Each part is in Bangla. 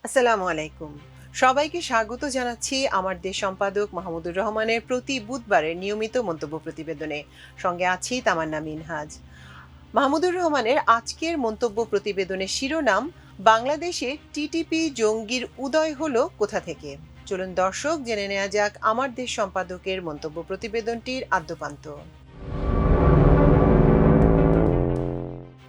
আসসালামু আলাইকুম। সবাইকে স্বাগত জানাচ্ছি আমার দেশ সম্পাদক মাহমুদুর রহমানের প্রতি বুধবারের নিয়মিত মন্তব্য প্রতিবেদনে। সঙ্গে আছি তামান্না মিনহাজ। মাহমুদুর রহমানের আজকের মন্তব্য প্রতিবেদনের শিরোনাম, বাংলাদেশে টিটিপি জঙ্গির উদয় হলো কোথা থেকে। চলুন দর্শক জেনে নেওয়া যাক আমার দেশ সম্পাদকের মন্তব্য প্রতিবেদনটির আদ্যোপান্ত।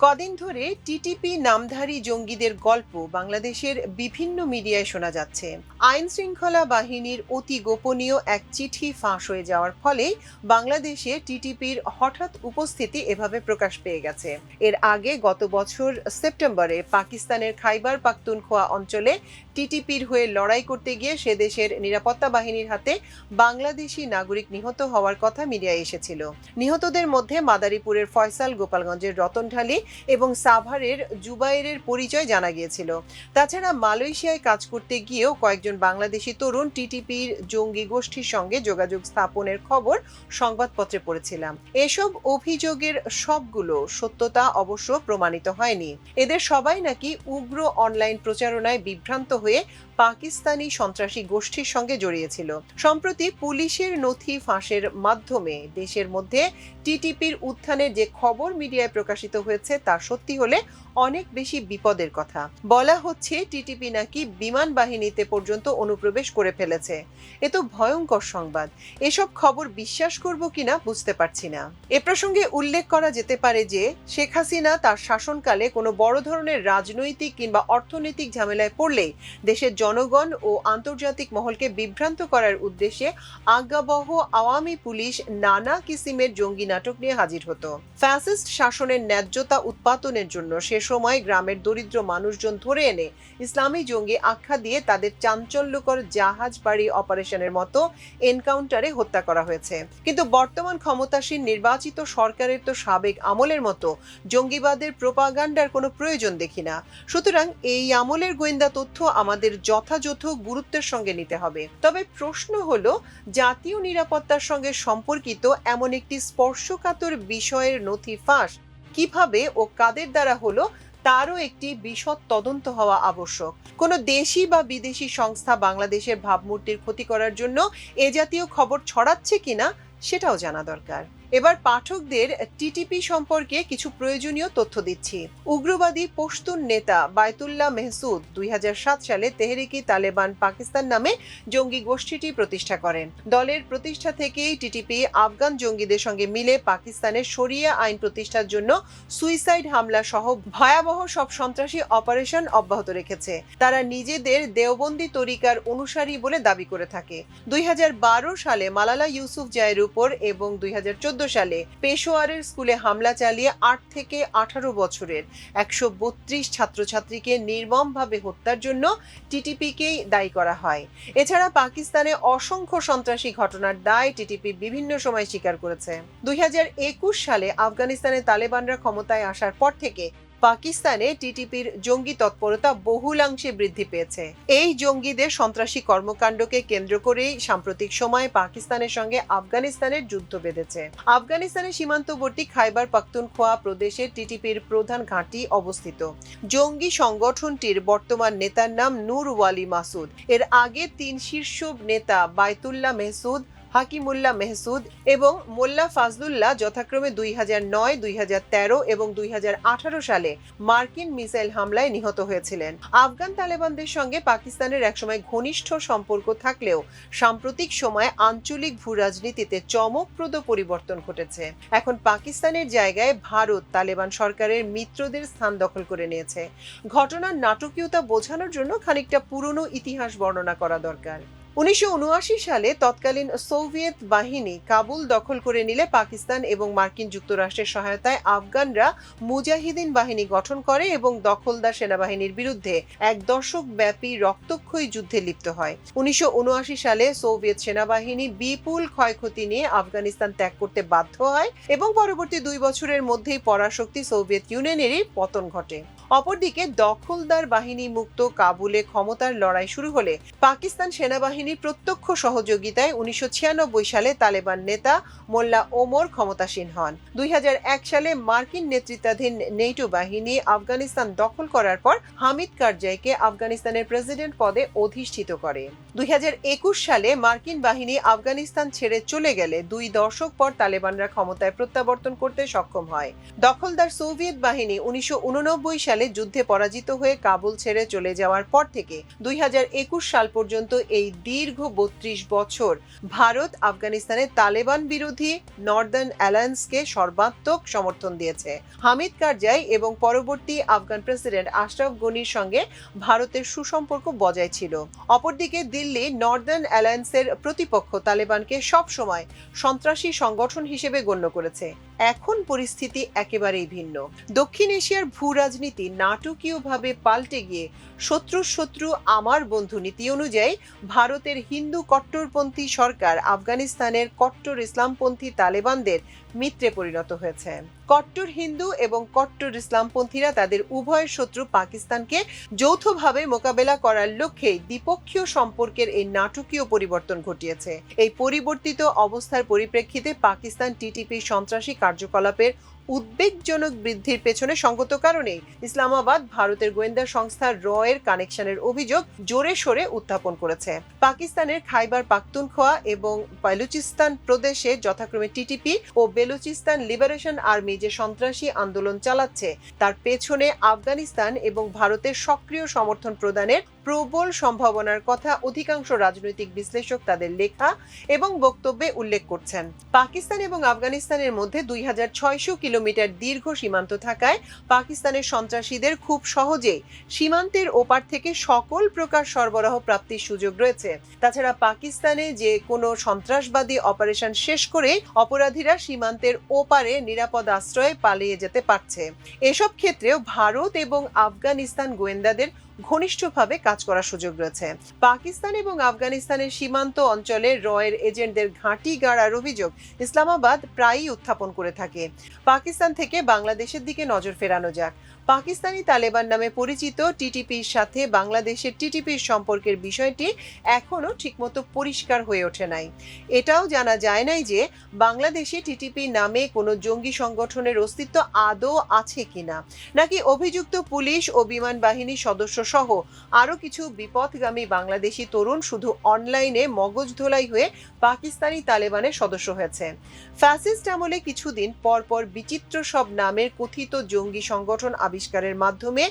কদিন ধরে টিটিপি নামধারী জঙ্গিদের গল্প বাংলাদেশের বিভিন্ন মিডিয়ায় শোনা যাচ্ছে। আইন শৃঙ্খলা বাহিনীর অতি গোপনীয় এক চিঠি ফাঁস হয়ে যাওয়ার ফলে বাংলাদেশে টিটিপির হঠাৎ উপস্থিতি এভাবে প্রকাশ পেয়ে গেছে। এর আগে গত বছর সেপ্টেম্বরে পাকিস্তানের খাইবার পাখতুনখোয়া অঞ্চলে টিটিপির হয়ে লড়াই করতে গিয়ে সে দেশের নিরাপত্তা বাহিনীর হাতে বাংলাদেশি নাগরিক নিহত হওয়ার কথা মিডিয়ায় এসেছিল। নিহতদের মধ্যে মাদারীপুরের ফয়সাল, গোপালগঞ্জের রতনঢালী এবং সাভারের জুবাইরের পরিচয় জানা গিয়েছিল। তাছাড়া মালয়েশিয়ায় কাজ করতে গিয়েও কয়েকজন বাংলাদেশি তরুণ টিটিপির জঙ্গি গোষ্ঠীর সঙ্গে যোগাযোগ স্থাপনের খবর সংবাদপত্রে পড়েছিলাম। এসব অভিযোগের সবগুলো সত্যতা অবশ্য প্রমাণিত হয়নি। এদের সবাই নাকি উগ্র অনলাইন প্রচারণায় বিভ্রান্ত হয়ে পাকিস্তানি সন্ত্রাসী গোষ্ঠীর সঙ্গে জড়িয়েছিল। সম্প্রতি পুলিশের নথি ফাঁসের মাধ্যমে দেশের মধ্যে টিটিপির উত্থানের যে খবর মিডিয়ায় প্রকাশিত হয়েছে তা সত্যি হলে অনেক বেশি বিপদের কথা। বলা হচ্ছে টিটিপি নাকি বিমান বাহিনীতে পর্যন্ত অনুপ্রবেশ করে ফেলেছে। এ তো ভয়ঙ্কর সংবাদ। এসব খবর বিশ্বাস করব কিনা বুঝতে পারছি না। এ প্রসঙ্গে উল্লেখ করা যেতে পারে যে শেখ হাসিনা তার শাসনকালে কোনো বড় ধরনের রাজনৈতিক কিংবা অর্থনৈতিক ঝামেলায় পড়লেই দেশের জনগণ ও আন্তর্জাতিক মহলকে বিভ্রান্ত করার উদ্দেশ্যে আজ্ঞাবহ আওয়ামী পুলিশ নানা কিসিমের জঙ্গি নাটক নিয়ে হাজির হতো। ফ্যাসিস্ট শাসনের ন্যায্যতা উৎপাদনের জন্য সে সময় গ্রামের দরিদ্র মানুষজন ধরে এনে ইসলামী জঙ্গি আখ্যা দিয়ে তাদের চাঞ্চল্যকর জাহাজ বাড়ি অপারেশনের মতো এনকাউন্টারে হত্যা করা হয়েছে। কিন্তু বর্তমান ক্ষমতাসীন নির্বাচিত সরকারের তো সাবেক আমলের মতো জঙ্গিবাদের প্রোপাগান্ডার কোনো প্রয়োজন দেখি না। সুতরাং এই আমলের গোয়েন্দা তথ্য আমাদের যথাযথ গুরুত্বের সঙ্গে নিতে হবে। তবে প্রশ্ন হলো, জাতীয় নিরাপত্তার সঙ্গে সম্পর্কিত এমন একটি স্পর্শকাতর বিষয়ের নথি ফাঁস কিভাবে ও কাদের দ্বারা হলো তারও একটি বিশদ তদন্ত হওয়া আবশ্যক। কোনো দেশি বা বিদেশি সংস্থা বাংলাদেশের ভাবমূর্তির ক্ষতি করার জন্য এ জাতীয় খবর ছড়াচ্ছে কিনা সেটাও জানা দরকার। এবার পাঠকদের টিটিপি সম্পর্কে কিছু প্রয়োজনীয় তথ্য দিচ্ছি। উগ্রবাদী পশতুন নেতা বায়তুল্লাহ মেহসুদ 2007 সালে তেহরিকি তালেবান পাকিস্তান নামে জঙ্গি গোষ্ঠীটি প্রতিষ্ঠা করেন। দলের প্রতিষ্ঠা থেকেই টিটিপি আফগান জঙ্গিদের সঙ্গে মিলে পাকিস্তানের শরিয়া আইন প্রতিষ্ঠার জন্য সুইসাইড হামলা সহ ভয়াবহ সব সন্ত্রাসী অপারেশন অব্যাহত রেখেছে। তারা নিজেদের দেওবন্দি তরিকার অনুসারী বলে দাবি করে থাকে। 2012 সালে মালালা ইউসুফজাইয়ের উপর এবং 2014 সালে পেশোয়ারের স্কুলে হামলা চালিয়ে 8 থেকে 18 বছরের 132 ছাত্রছাত্রীকে নির্মমভাবে হত্যার জন্য টিটিপিকেই দায়ী করা হয়। এছাড়া পাকিস্তানে অসংখ্য সন্ত্রাসী ঘটনার দায় টিটিপি বিভিন্ন সময় স্বীকার করেছে। 2021 সালে আফগানিস্তানে তালেবানরা ক্ষমতায় আসার পর থেকে পাকিস্তানে টিটিপির জঙ্গি তৎপরতা বহুলাংশে বৃদ্ধি পেয়েছে। এই জঙ্গিদের সন্ত্রাসী কর্মকাণ্ডকে কেন্দ্র করেই সাম্প্রতিক সময়ে পাকিস্তানের সঙ্গে আফগানিস্তানের যুদ্ধ বেঁধেছে। আফগানিস্তানের সীমান্তবর্তী খাইবার পাখতুনখোয়া প্রদেশে টিটিপির প্রধান ঘাঁটি অবস্থিত। জঙ্গি সংগঠনটির বর্তমান নেতার নাম নূর ওয়ালি মাসুদ। এর আগে 3 শীর্ষ নেতা বায়তুল্লাহ মেহসুদ, হাকিমুল্লাহ মেহসুদ এবং মোল্লা ফাজলুল্লাহ যথাক্রমে 2009, 2013 এবং 2018 সালে মার্কিন মিসাইল হামলায় নিহত হয়েছিলেন। আফগান তালেবানদের সঙ্গে পাকিস্তানের একসময় ঘনিষ্ঠ সম্পর্ক থাকলেও সাম্প্রতিক সময়ে আঞ্চলিক ভূরাজনীতিতে চমকপ্রদ পরিবর্তন ঘটেছে। এখন পাকিস্তানের জায়গায় ভারত তালেবান সরকারের মিত্রদের স্থান দখল করে নিয়েছে। ঘটনার নাটকীয়তা বোঝানোর জন্য খানিকটা পুরনো ইতিহাস বর্ণনা করা দরকার। 1979 সালে তৎকালীন সোভিয়েত বাহিনী কাবুল দখল করে নিলে পাকিস্তান এবং মার্কিন যুক্তরাষ্ট্রের সহায়তায় আফগানরা মুজাহিদিন বাহিনী গঠন করে এবং দখলদার সেনাবাহিনীর বিরুদ্ধে 1 দশক ব্যাপী রক্তক্ষয়ী যুদ্ধে লিপ্ত হয়। 1979 সালে সোভিয়েত সেনাবাহিনী বিপুল ক্ষয়ক্ষতি নিয়ে আফগানিস্তান ত্যাগ করতে বাধ্য হয় এবং পরবর্তী 2 বছরের মধ্যেই পরাশক্তি সোভিয়েত ইউনিয়নেরই পতন ঘটে। অপরদিকে দখলদার বাহিনী মুক্ত কাবুলে ক্ষমতার লড়াই শুরু হলে পাকিস্তান সেনাবাহিনীর প্রত্যক্ষ সহযোগিতায় 1996 সালে তালেবান নেতা মোল্লা ওমর ক্ষমতাসীন হন। 2001 সালে মার্কিন নেতৃত্বাধীন নেটো বাহিনী আফগানিস্তান দখল করার পর হামিদ কারজাইকে আফগানিস্তানের প্রেসিডেন্ট পদে অধিষ্ঠিত করে। 2021 সালে মার্কিন বাহিনী আফগানিস্তান ছেড়ে চলে গেলে 2 দশক পর তালেবানরা ক্ষমতায় প্রত্যাবর্তন করতে সক্ষম হয়। দখলদার সোভিয়েত বাহিনী 1989 সালে যুদ্ধে পরাজিত হয়ে কাবুল ছেড়ে চলে যাওয়ার পর থেকে 2021 সাল পর্যন্ত এই দীর্ঘ 32 বছর ভারত আফগানিস্তানে তালেবান বিরোধী নর্দার্ন অ্যালায়েন্সকে সর্বাত্মক সমর্থন দিয়েছে। হামিদ কারজাই এবং পরবর্তী আফগান প্রেসিডেন্ট আশরাফ গনির সঙ্গে ভারতের সুসম্পর্ক বজায় ছিল। অপরদিকে দিল্লি নর্দার্ন অ্যালায়েন্সের প্রতিপক্ষ তালেবানকে সবসময় সন্ত্রাসী সংগঠন হিসেবে গণ্য করেছে। এখন পরিস্থিতি একেবারেই ভিন্ন। দক্ষিণ এশিয়ার ভূ রাজনীতি নাটকীয়ভাবে পাল্টে গিয়ে শত্রুর শত্রু আমার বন্ধু নীতি অনুযায়ী ভারতের হিন্দু কট্টরপন্থী সরকার আফগানিস্তানের কট্টর ইসলামপন্থী তালেবানদের মিত্রে পরিণত হয়েছে। কট্টর হিন্দু এবং কট্টর ইসলামপন্থীরা তাদের উভয়ের শত্রু পাকিস্তানকে যৌথভাবে মোকাবেলা করার লক্ষ্যে দ্বিপক্ষীয় সম্পর্কের এই নাটকীয় পরিবর্তন ঘটিয়েছে। এই পরিবর্তিত অবস্থার পরিপ্রেক্ষিতে পাকিস্তান টিটিপি সন্ত্রাসী কার্যকলাপের উদ্বেগজনক বৃদ্ধির পেছনে সঙ্গত কারণে ইসলামাবাদ ভারতের গোয়েন্দা সংস্থা র-এর কানেকশনের অভিযোগ জোরে সোরে উত্থাপন করেছে। পাকিস্তানের খাইবার পাখতুনখোয়া এবং বালুচিস্তান প্রদেশে যথাক্রমে টিটিপি ও বেলুচিস্তান লিবারেশন আর্মি যে সন্ত্রাসী আন্দোলন চালাচ্ছে তার পেছনে আফগানিস্তান এবং ভারতের সক্রিয় সমর্থন প্রদানের প্রবল সম্ভাবনার কথা অধিকাংশ রাজনৈতিক বিশ্লেষক তাদের লেখা এবং বক্তব্যে উল্লেখ করছেন। পাকিস্তান এবং আফগানিস্তানের মধ্যে 2600 কিলোমিটার দীর্ঘ সীমান্ত থাকায় পাকিস্তানের সন্ত্রাসীদের খুব সহজেই সীমান্তের ওপার থেকে সকল প্রকার সরবরাহ প্রাপ্তির সুযোগ রয়েছে। তাছাড়া পাকিস্তানে যে কোনো সন্ত্রাসবাদী অপারেশন শেষ করে অপরাধীরা সীমান্তের ওপারে নিরাপদ আশ্রয়ে পালিয়ে যেতে পারছে। এসব ক্ষেত্রেও ভারত এবং আফগানিস্তান গোয়েন্দাদের ঘনিষ্ঠভাবে কাজ করার সুযোগ রয়েছে। পাকিস্তান এবং আফগানিস্তানের সীমান্ত অঞ্চলে র-এর এজেন্টদের ঘাঁটি গাড়ার অভিযোগ ইসলামাবাদ প্রায়ই উত্থাপন করে থাকে। পাকিস্তান থেকে বাংলাদেশের দিকে নজর ফেরানো যাক। পাকিস্তানি তালেবান নামে পরিচিত টিটিপির সাথে বাংলাদেশের টিটিপির সম্পর্কের বিষয়টি এখনো ঠিকমতো পরিষ্কার হয়ে ওঠে নাই। এটাও জানা যায় নাই যে বাংলাদেশে টিটিপি নামে কোনো জঙ্গি সংগঠনের অস্তিত্ব আদৌ আছে কিনা, নাকি অভিযুক্ত পুলিশ ও বিমান বাহিনীর সদস্য সহ আরো কিছু বিপথগামী বাংলাদেশি তরুণ শুধু অনলাইনে মগজ ধোলাই হয়ে পাকিস্তানি তালেবানের সদস্য হয়েছে। ফ্যাসিস্ট আমলে কিছুদিন পরপর বিচিত্র সব নামের কথিত জঙ্গি সংগঠন আবিষ্কারের মাধ্যমে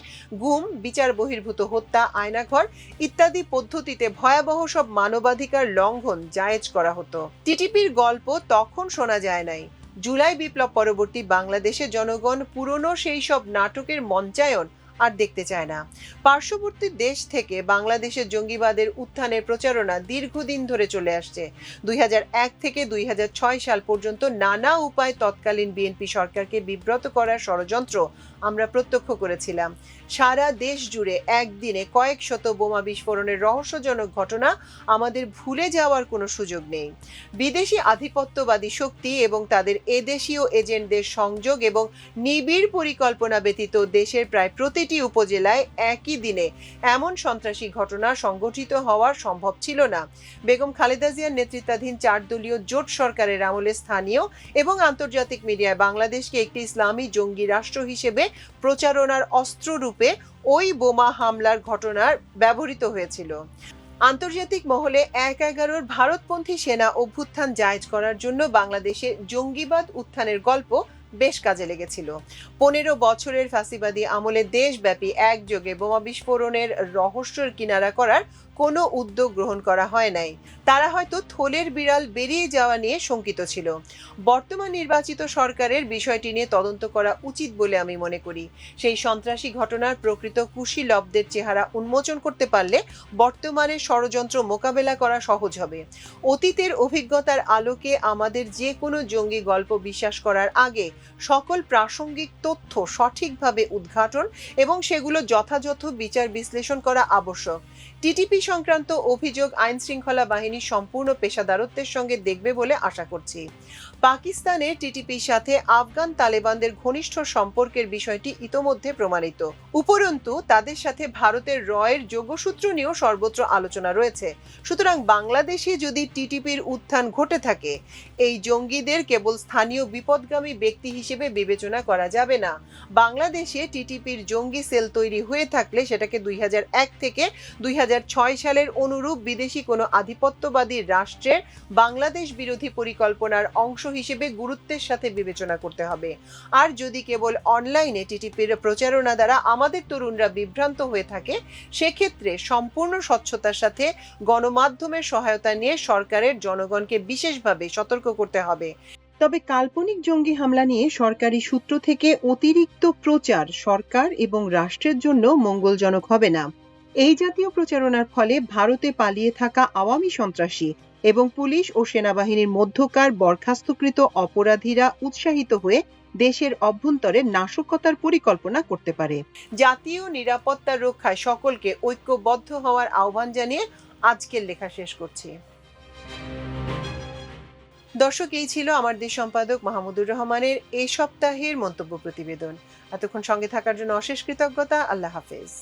গুম, বিচার বহির্ভূত হত্যা, আয়নাঘর ইত্যাদি পদ্ধতিতে ভয়াবহ সব মানবাধিকার লঙ্ঘন জায়েজ করা হতো। টিটিপির গল্প তখন শোনা যায় নাই। জুলাই বিপ্লব পরবর্তী বাংলাদেশের জনগণ পুরনো সেই সব নাটকের মঞ্চায়ন আর দেখতে চায় না। পার্শ্ববর্তী দেশ থেকে বাংলাদেশের জঙ্গিবাদের উত্থানের প্রচারণা দীর্ঘদিন ধরে চলে আসছে। 2001 থেকে 2006 সাল পর্যন্ত নানা উপায়ে তৎকালীন বিএনপি সরকারকে বিব্রত করার ষড়যন্ত্র আমরা প্রত্যক্ষ করেছিলাম। সারা দেশ জুড়ে একদিনে কয়েক শত বোমা বিস্ফোরণের রহস্যজনক ঘটনা আমাদের ভুলে যাওয়ার কোনো সুযোগ নেই। বিদেশি আধিপত্যবাদী শক্তি এবং তাদের এদেশীয় এজেন্টদের সংযোগ এবং নিবিড় পরিকল্পনা ব্যতীত দেশের প্রায় প্রতিটি উপজেলায় একই দিনে এমন সন্ত্রাসী ঘটনা সংগঠিত হওয়া সম্ভব ছিল না। বেগম খালেদা জিয়ার নেতৃত্বাধীন 4 দলীয় জোট সরকারের আমলে স্থানীয় এবং আন্তর্জাতিক মিডিয়ায় বাংলাদেশকে একটি ইসলামী জঙ্গি রাষ্ট্র হিসেবে প্রচারণার অস্ত্ররূপে ওই বোমা হামলার ঘটনার ব্যবহৃত হয়েছিল। আন্তর্জাতিক মহলে 1/11 ভারতপন্থী সেনা অভ্যুত্থান জায়েজ করার জন্য বাংলাদেশে জঙ্গিবাদ উত্থানের গল্প বেশ কাজে লেগেছিল। 15 বছরের ফ্যাসিবাদী আমলে দেশব্যাপী একযোগে বোমা বিস্ফোরণের রহস্যের কিনারা করার কোনো উদ্যোগ গ্রহণ করা হয় নাই। তারা হয়তো থলের বিড়াল বেরিয়ে যাওয়া নিয়ে শঙ্কিত ছিল। বর্তমান নির্বাচিত সরকারের বিষয়টি নিয়ে তদন্ত করা উচিত বলে আমি মনে করি। সেই সন্ত্রাসী ঘটনার প্রকৃত কুশীলবদের চেহারা উন্মোচন করতে পারলে বর্তমানে ষড়যন্ত্র মোকাবেলা করা সহজ হবে। অতীতের অভিজ্ঞতার আলোকে আমাদের যে কোনো জঙ্গি গল্প বিশ্বাস করার আগে সকল প্রাসঙ্গিক তথ্য সঠিকভাবে উদ্ঘাটন এবং সেগুলো যথাযথ বিচার বিশ্লেষণ করা আবশ্যক। টিটিপি সংক্রান্ত অভিযোগ আইন শৃঙ্খলা বাহিনী সম্পূর্ণ পেশাদারত্বের সঙ্গে দেখবে বলে আশা করছি। পাকিস্তানের টিটিপির সাথে আফগান তালেবানদের ঘনিষ্ঠ সম্পর্কের বিষয়টি ইতোমধ্যে প্রমাণিত। উপরন্তু তাদের সাথে ভারতের রয়ের যোগসূত্র নিয়েও সর্বত্র আলোচনা রয়েছে। সুতরাং বাংলাদেশে যদি টিটিপির উত্থান ঘটে থাকে, এই জঙ্গিদের কেবল স্থানীয় বিপদগামী ব্যক্তি হিসেবে বিবেচনা করা যাবে না। বাংলাদেশে টিটিপির জঙ্গি সেল তৈরি হয়ে থাকলে সেটাকে 2001 থেকে 2006 সালের অনুরূপ বিদেশি কোনো আধিপত্যবাদী রাষ্ট্রের বাংলাদেশ বিরোধী পরিকল্পনার অংশ হিসেবে গুরুত্বের সাথে বিবেচনা করতে হবে। আর যদি কেবল অনলাইনে টিটিপির প্রচারণা দ্বারা আমাদের তরুণরা বিভ্রান্ত হয়ে থাকে, সেক্ষেত্রে সম্পূর্ণ স্বচ্ছতার সাথে গণমাধ্যমের সহায়তা নিয়ে সরকারের জনগণকে বিশেষভাবে সতর্ক করতে হবে। তবে কাল্পনিক জঙ্গি হামলা নিয়ে সরকারি সূত্র থেকে অতিরিক্ত প্রচার সরকার এবং রাষ্ট্রের জন্য মঙ্গলজনক হবে না। এই জাতীয় প্রচারণার ফলে ভারতে পালিয়ে থাকা আওয়ামী সন্ত্রাসী এবং পুলিশ ও সেনাবাহিনীর মধ্যকার বরখাস্তকৃত অপরাধীরা উৎসাহিত হয়ে দেশের অভ্যন্তরে নাশকতার পরিকল্পনা করতে পারে। জাতীয় নিরাপত্তা রক্ষায় সকলকে ঐক্যবদ্ধ হওয়ার আহ্বান জানিয়ে আজকের লেখা শেষ করছি। দর্শক, এই ছিল আমার দেশ সম্পাদক মাহমুদুর রহমানের এই সপ্তাহের মন্তব্য প্রতিবেদন। এতক্ষণ সঙ্গে থাকার জন্য অশেষ কৃতজ্ঞতা। আল্লাহ হাফেজ।